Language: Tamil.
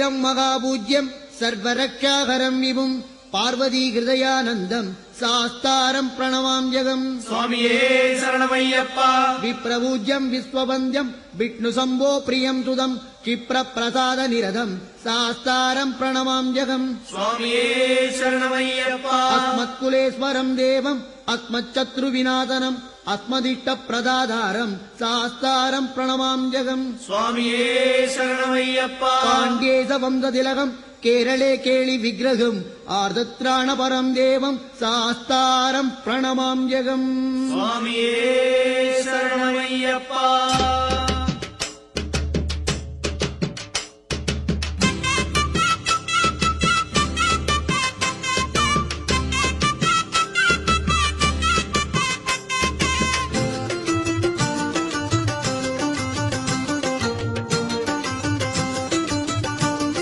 ஏகம் மகாபூஜ்யம் சர்வரக்ஷாகரம் விபும் பார்வதி ஹிருதயானந்தம் சாஸ்தாரம் பிரணவாம்யகம். சுவாமியே சரணமையப்பா. விப்ரபூஜ்யம் விஸ்வவந்தியம் விஷ்ணு சம்போ பிரியம் சுதம் கிப்ர பிரசாத நிரதம் சாஸ்தாரம் பிரணவாம்யகம். சுவாமியே சரணமையப்பா. அஸ்மத்குலேஸ்வரம் தேவம் அஸ்மச்சத்ரு விநாதனம் அஸ்மதிஷ்ட பிரதாதாரம் சாஸ்தாரம் பிரணவாம்யகம். சுவாமியே சரணமையப்பா. பாண்டேச வம்சதிலகம் கேரளே கேளி விக்கிரகம் ஆர்தத்ராண பரம் தேவம் சாஸ்தாரம் பிரணமாம்யகம். சுவாமியே சரணமையப்பா.